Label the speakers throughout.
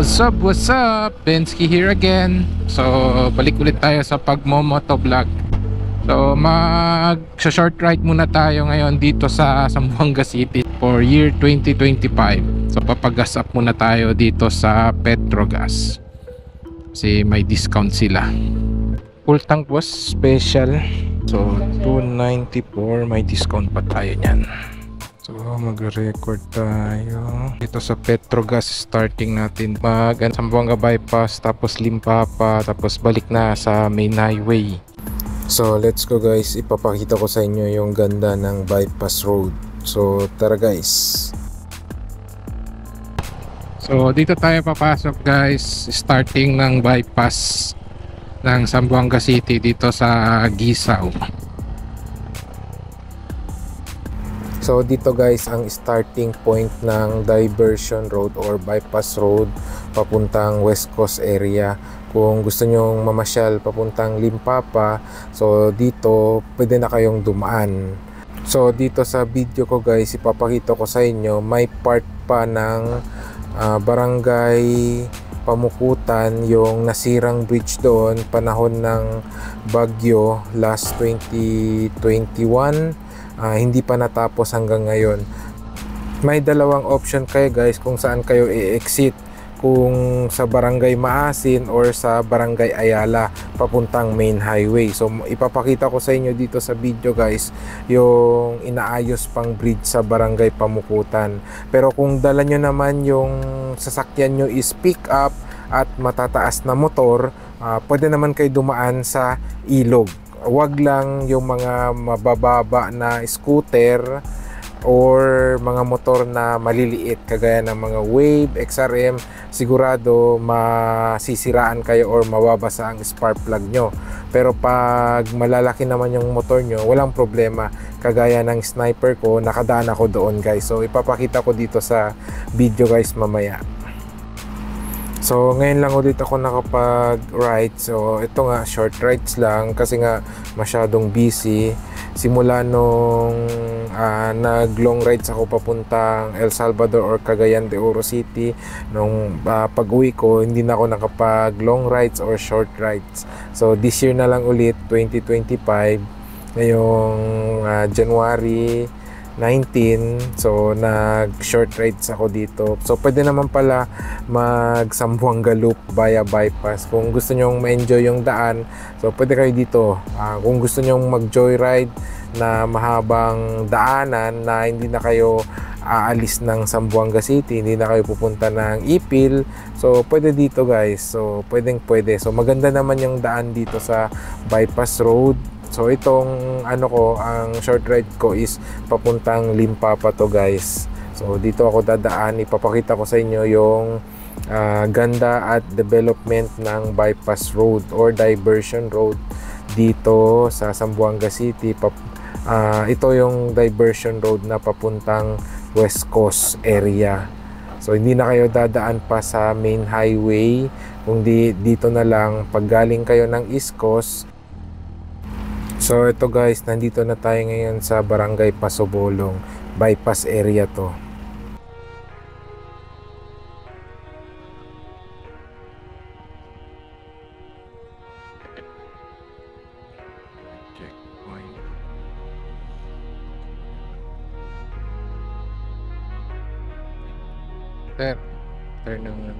Speaker 1: What's up? What's up? Bensky here again. So, balik ulit tayo sa pagmomoto vlog. So, mag-short ride muna tayo ngayon dito sa Zamboanga City for year 2025. So, papagas up muna tayo dito sa Petrogas. Kasi may discount sila. Full tank was special. So, 294, may discount pa tayo niyan. So magre-record tayo dito sa Petrogas. Starting natin Zamboanga bypass, tapos Limpapa, tapos balik na sa main highway. So let's go guys, ipapakita ko sa inyo yung ganda ng bypass road. So tara guys. So dito tayo papasok guys, starting ng bypass ng Zamboanga City dito sa Gisao. So dito guys ang starting point ng diversion road or bypass road papuntang West Coast area. Kung gusto nyong mamasyal papuntang Limpapa, so dito pwede na kayong dumaan. So dito sa video ko guys, ipapakita ko sa inyo may part pa ng barangay Pamukutan, yung nasirang bridge doon panahon ng bagyo last 2021. Hindi pa natapos hanggang ngayon. May dalawang option kayo guys kung saan kayo i-exit, kung sa Barangay Maasin or sa Barangay Ayala papuntang main highway. So ipapakita ko sa inyo dito sa video guys yung inaayos pang bridge sa Barangay Pamukutan. Pero kung dala nyo naman yung sasakyan nyo is pick up at matataas na motor, pwede naman kayo dumaan sa ilog. Wag lang yung mga mabababa na scooter or mga motor na maliliit kagaya ng mga Wave, XRM. Sigurado masisiraan kayo or mababasa ang spark plug nyo. Pero pag malalaki naman yung motor nyo, walang problema. Kagaya ng Sniper ko, nakadaan ako doon guys. So ipapakita ko dito sa video guys mamaya. So ngayon lang ulit ako nakapag-ride. So ito nga, short rides lang kasi nga masyadong busy. Simula nung nag-long rides ako papuntang El Salvador or Cagayan de Oro City, nung pag-uwi ko hindi na ako nakapag-long rides or short rides. So this year na lang ulit, 2025, ngayong January 19, so nag-short rides ako dito. So pwede naman pala mag-Zamboanga Loop via bypass. Kung gusto nyong ma-enjoy yung daan, so pwede kayo dito. Kung gusto nyong mag-joyride na mahabang daanan na hindi na kayo aalis ng Zamboanga City, hindi na kayo pupunta ng Ipil, so pwede dito guys. So pwede. So maganda naman yung daan dito sa bypass road. So itong ang short ride ko is papuntang Limpapa to guys. So dito ako dadaan, ipapakita ko sa inyo yung ganda at development ng bypass road or diversion road dito sa Zamboanga City. Ito yung diversion road na papuntang West Coast area. So hindi na kayo dadaan pa sa main highway, kundi dito na lang pag galing kayo ng East Coast. So ito guys, nandito na tayo ngayon sa Barangay Pasobolong, bypass area to. Checkpoint. Turn naman.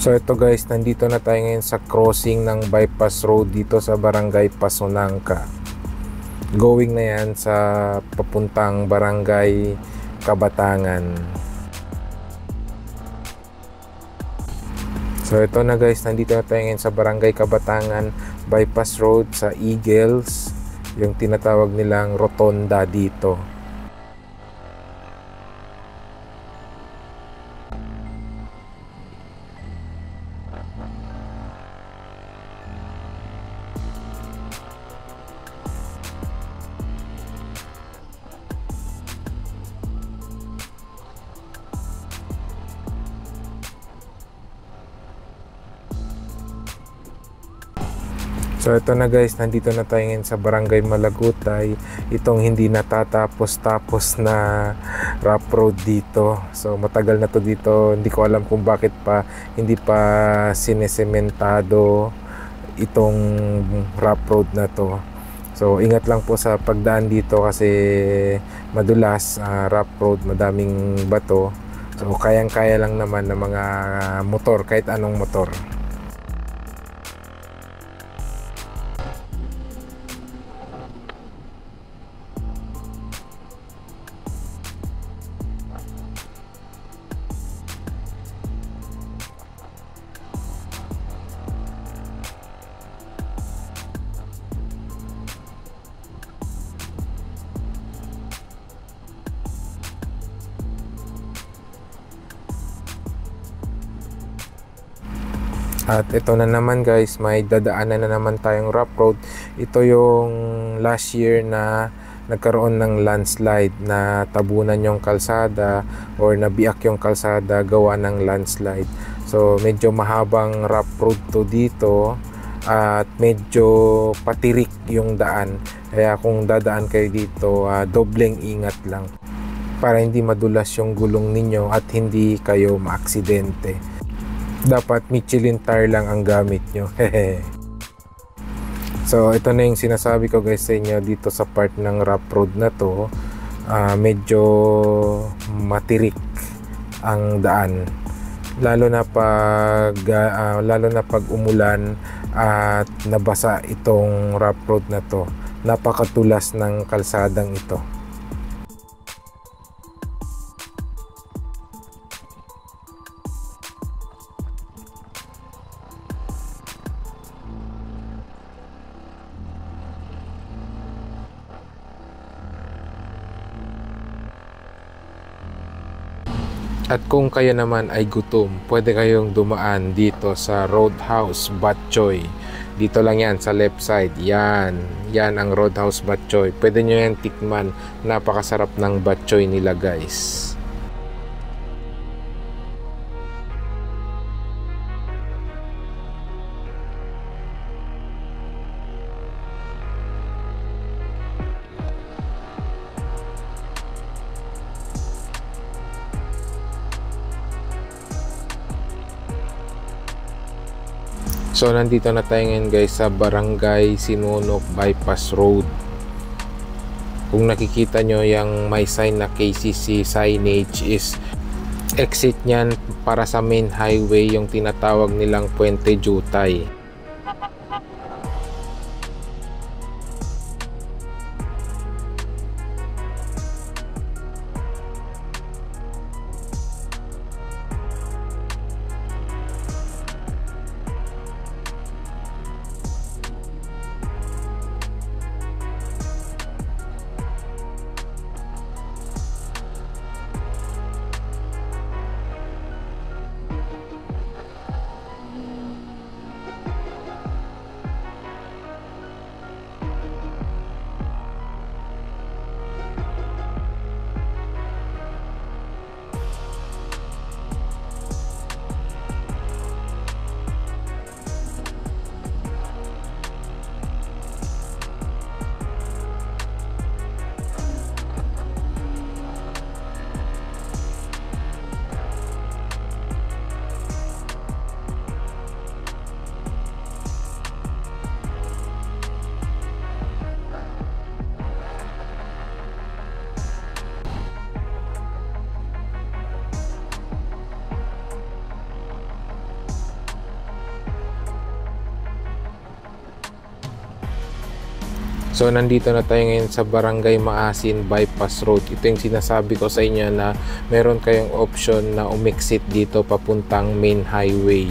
Speaker 1: So ito guys, nandito na tayo ngayon sa crossing ng bypass road dito sa barangay Pasunangka. Going na yan sa papuntang barangay Kabatangan. So ito na guys, nandito na tayo ngayon sa barangay Kabatangan bypass road sa Eagles, yung tinatawag nilang rotonda dito. So ito na guys, nandito na tayo ngayon sa barangay Malagutay, itong hindi natatapos-tapos na rough road dito. So matagal na to dito, hindi ko alam kung bakit pa hindi pa sinesementado itong rough road na to. So ingat lang po sa pagdaan dito kasi madulas, rough road, madaming bato. So kayang-kaya lang naman ng mga motor, kahit anong motor. At ito na naman guys, may dadaanan na naman tayong rough road. Ito yung last year na nagkaroon ng landslide, na tabunan yung kalsada or nabiak yung kalsada gawa ng landslide. So medyo mahabang rough road to dito at medyo patirik yung daan. Kaya kung dadaan kayo dito, dobleng ingat lang para hindi madulas yung gulong ninyo at hindi kayo maaksidente. Dapat Michelin tire lang ang gamit nyo. So ito na yung sinasabi ko guys sa inyo dito sa part ng rough road na to. Medyo matirik ang daan, lalo na pag umulan at nabasa itong rough road na to. Napakatulas ng kalsadang ito. At kung kayo naman ay gutom, pwede kayong dumaan dito sa Roadhouse Batchoy. Dito lang yan sa left side. Yan ang Roadhouse Batchoy. Pwede nyo yan tikman. Napakasarap ng batchoy nila guys. So nandito na tayo ngayon guys sa Barangay Sinunok Bypass Road. Kung nakikita nyo yung may sign na KCC signage is exit nyan para sa main highway, yung tinatawag nilang Puente Jutay. So nandito na tayo ngayon sa Barangay Maasin Bypass Road. Ito yung sinasabi ko sa inyo na meron kayong option na umexit dito papuntang main highway.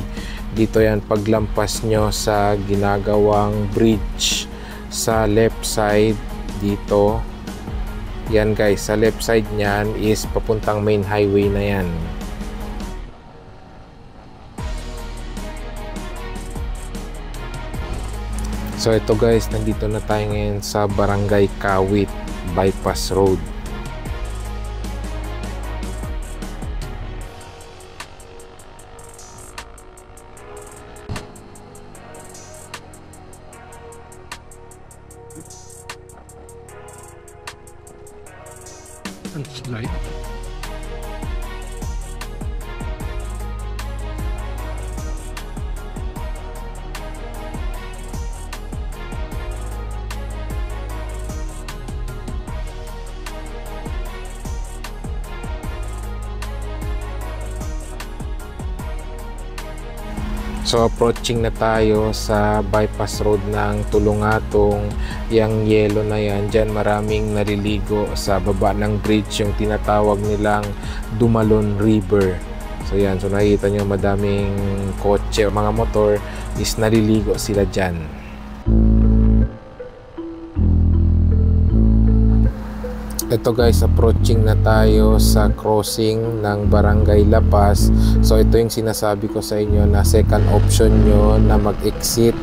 Speaker 1: Dito yan paglampas nyo sa ginagawang bridge sa left side dito. Yan guys, sa left side nyan is papuntang main highway na yan. So ito guys, nandito na tayo ngayon sa Barangay Kawit Bypass Road.
Speaker 2: Ang slide.
Speaker 1: So approaching na tayo sa bypass road ng Tulungatong. Yang yellow na yan, dyan maraming naliligo sa baba ng bridge, yung tinatawag nilang Dumalon River. So yan, so nakikita nyo madaming kotse o mga motor is naliligo sila dyan. Ito guys, approaching na tayo sa crossing ng Barangay Lapas. So ito yung sinasabi ko sa inyo na second option nyo na mag-exit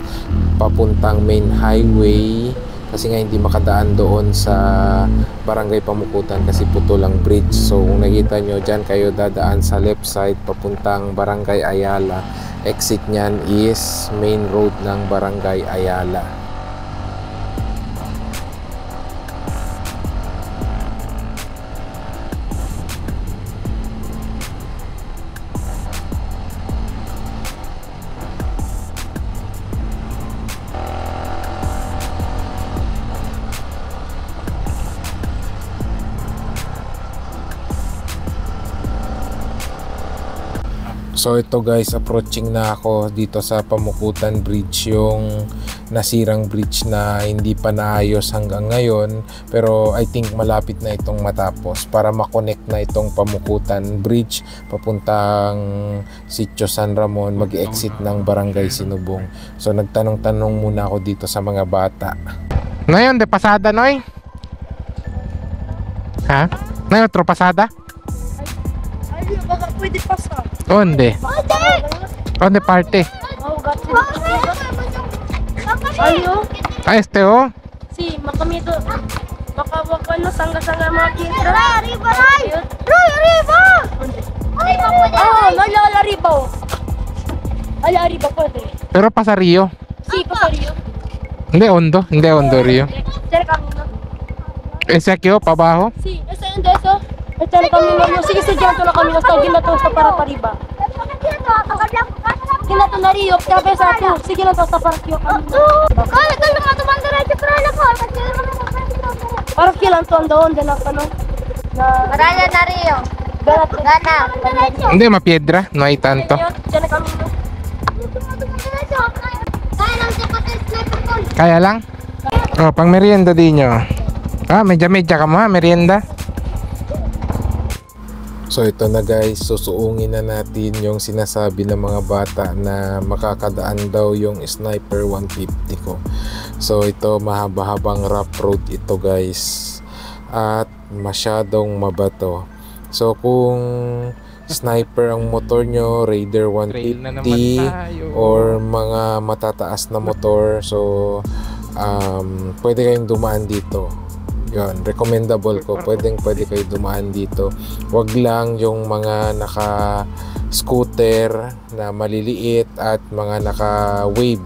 Speaker 1: papuntang main highway, kasi nga hindi makadaan doon sa Barangay Pamukutan kasi putol ang bridge. So kung nakita nyo dyan, kayo dadaan sa left side papuntang Barangay Ayala. Exit nyan is main road ng Barangay Ayala. So ito guys, approaching na ako dito sa Pamukutan Bridge, yung nasirang bridge na hindi pa naayos hanggang ngayon, pero I think malapit na itong matapos para makonect na itong Pamukutan Bridge papuntang Sitio San Ramon, mag-exit ng Barangay Sinubong. So nagtanong-tanong muna ako dito sa mga bata. Ngayon, de pasada noy? Ha? Ngayon, tro pasada?
Speaker 3: Ay, baka pwede pasar.
Speaker 1: Onde? Onde parte?
Speaker 3: Ayo.
Speaker 1: Ah, este o?
Speaker 3: Si, makamito. Makawakano sangga-sangga mga kintra.
Speaker 4: Arriba, arriba! Arriba po dyan!
Speaker 3: Ah, ala arriba. Ala arriba pwede.
Speaker 1: Pero pasa Rio?
Speaker 3: Si, pasario.
Speaker 1: Hindi Ondo, hindi Ondo Rio.
Speaker 3: Tere camino.
Speaker 1: Ese aquí o, pabaho?
Speaker 3: Si, ese ende eso. Tere camino. Sige, sige, to na camino. Hasta ginato sa para pariba. Ginato na Rio, kabe sa ato. Sige lang to sa para Rio camino.
Speaker 4: Kala ka lang ato man diretso pero alam ko.
Speaker 3: Para kilang to ang doon din ako, no?
Speaker 4: Maraya na Rio. Gana.
Speaker 1: Hindi, mapiedra, no hay tanto.
Speaker 3: Diyan na camino.
Speaker 4: Kaya lang siya pati sniper call.
Speaker 1: Kaya lang? Oh, pang merienda din nyo. Ah, medya-medya ka mo ha, merienda. So ito na guys, susuungin na natin yung sinasabi ng mga bata na makakadaan daw yung Sniper 150 ko. So ito, mahaba-habang rough road ito guys, at masyadong mabato. So kung Sniper ang motor nyo, Raider 150 or mga matataas na motor, so pwede kayong dumaan dito. Yun, recommendable ko, pwede kayo dumaan dito. Wag lang yung mga naka scooter na maliliit at mga naka wave.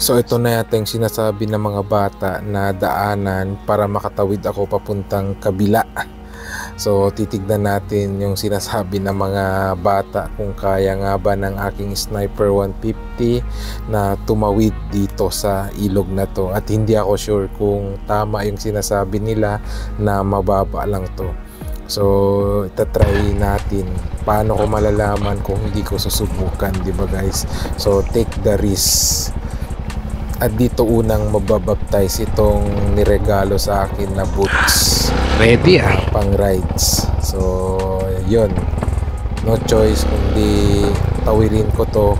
Speaker 1: So ito na yata yung sinasabi ng mga bata na daanan para makatawid ako papuntang kabila. So titignan natin yung sinasabi ng mga bata kung kaya nga ba ng aking Sniper 150 na tumawid dito sa ilog na to. At hindi ako sure kung tama yung sinasabi nila na mababa lang to. So itatry natin. Paano ko malalaman kung hindi ko susubukan, di ba guys? So take the risk. At dito unang mababaptize itong niregalo sa akin na boots.
Speaker 2: Ready
Speaker 1: Pang rides. So yun, no choice kundi tawirin ko to,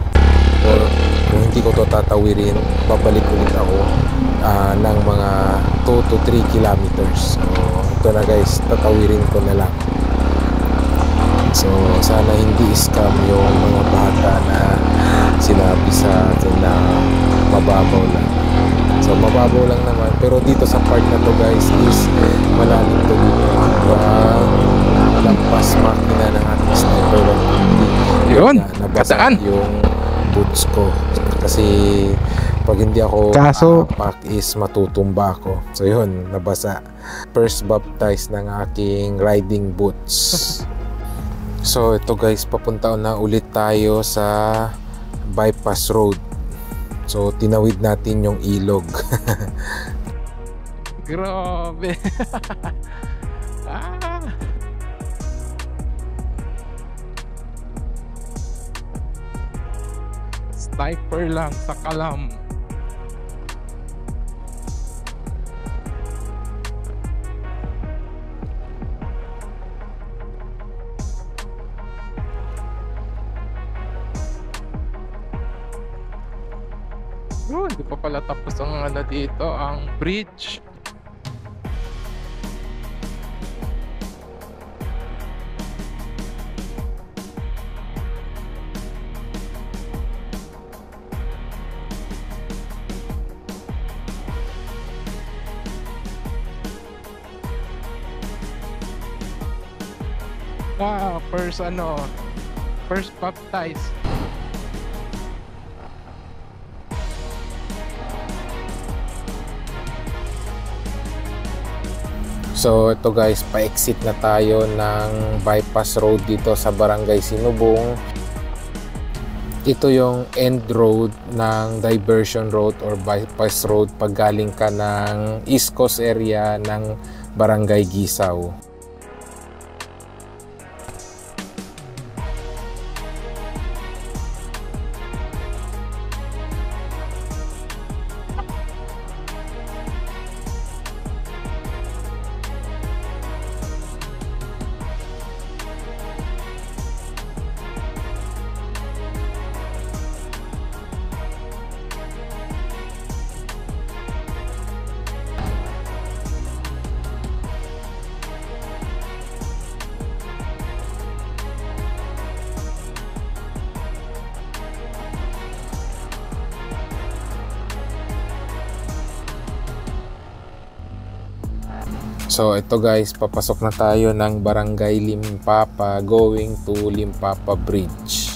Speaker 1: or kung hindi ko to tatawirin, babalik ulit ako ng mga 2 to 3 kilometers. So ito na guys, tatawirin ko na lang. So sana hindi scam yung mga bata na sinabi sa akin na mababaw lang. So mababaw lang naman, pero dito sa part na to guys is malalim to dito hanggang lampas makina ng ating Sniper 150.
Speaker 2: Yun,
Speaker 1: nabasa
Speaker 2: kataan
Speaker 1: yung boots ko kasi pag hindi ako pack is matutumba ako. So yun, nabasa. First baptize ng aking riding boots. So ito guys, papunta na ulit tayo sa bypass road. So tinawid natin yung ilog.
Speaker 2: Grabe. Sniper lang sa kalam. Hindi pa pala tapos ang ano dito, ang bridge. First baptize.
Speaker 1: So ito guys, pa-exit na tayo ng bypass road dito sa Barangay Sinubong. Ito yung end road ng diversion road or bypass road pag galing ka ng East Coast area ng Barangay Gisaw. So ito guys, papasok na tayo ng Barangay Limpapa going to Limpapa Bridge.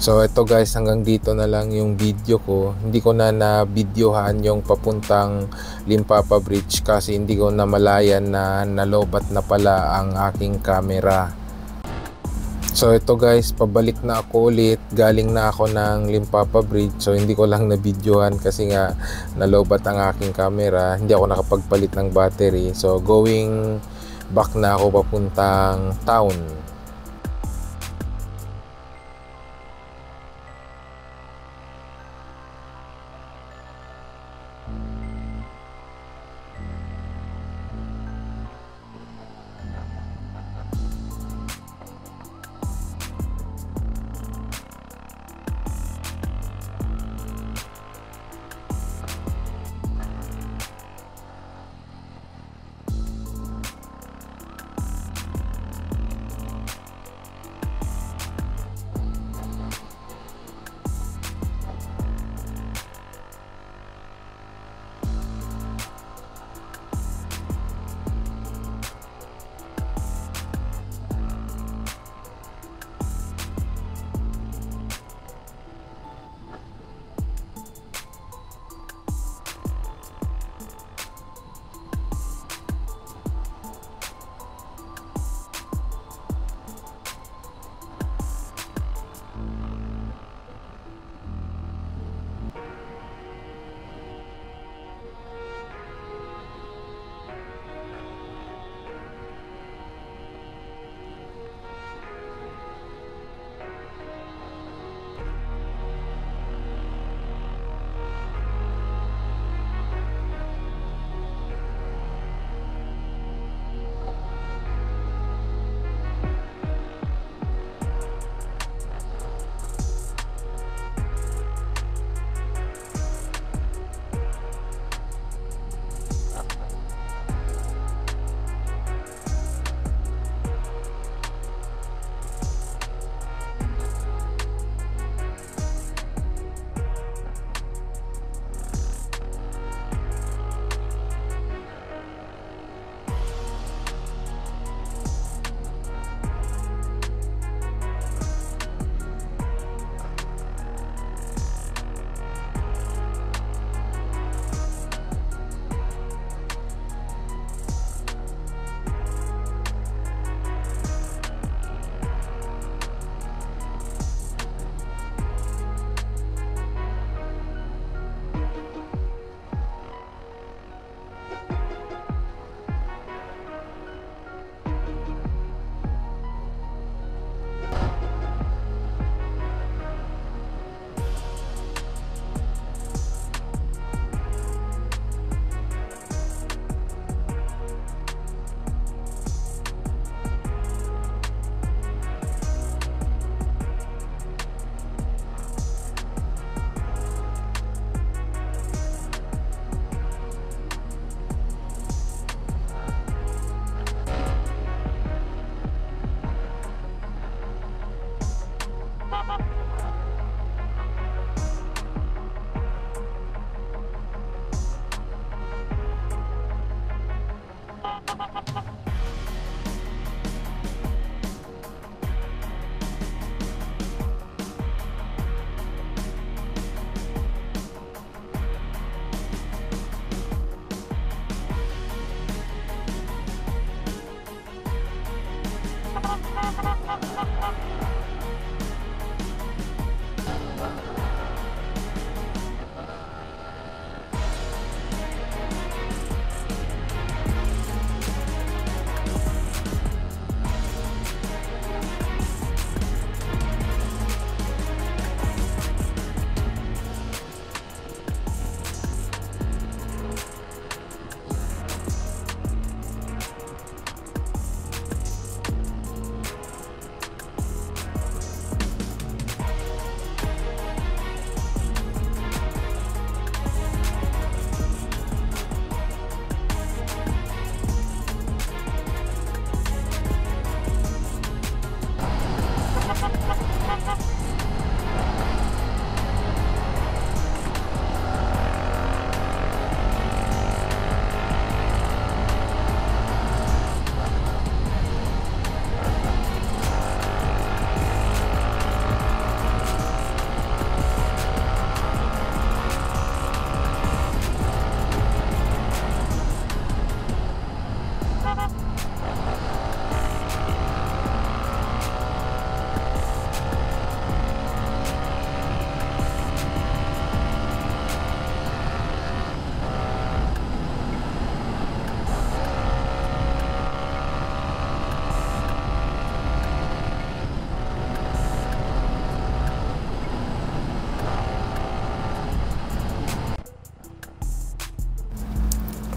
Speaker 1: So ito guys, hanggang dito na lang yung video ko. Hindi ko na videohan yung papuntang Limpapa Bridge kasi hindi ko na malayan na nalobat na pala ang aking camera. So ito guys, pabalik na ako ulit. Galing na ako ng Limpapa Bridge. So hindi ko lang na videohan kasi nga nalobat ang aking camera. Hindi ako nakapagpalit ng battery. So going back na ako papuntang town.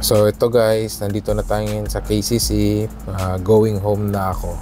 Speaker 1: So ito guys, nandito na tayo ngayon sa KCC. Going home na ako.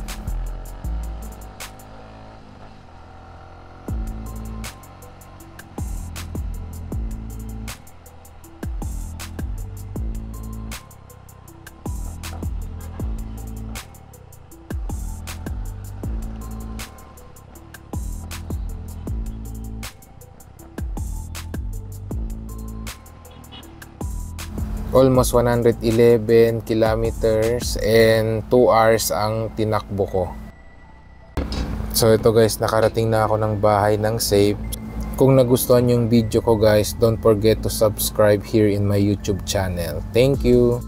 Speaker 1: Almost 111 kilometers and 2 hours ang tinakbo ko. So ito guys, nakarating na ako ng bahay ng safe. Kung nagustuhan yung video ko guys, don't forget to subscribe here in my YouTube channel. Thank you!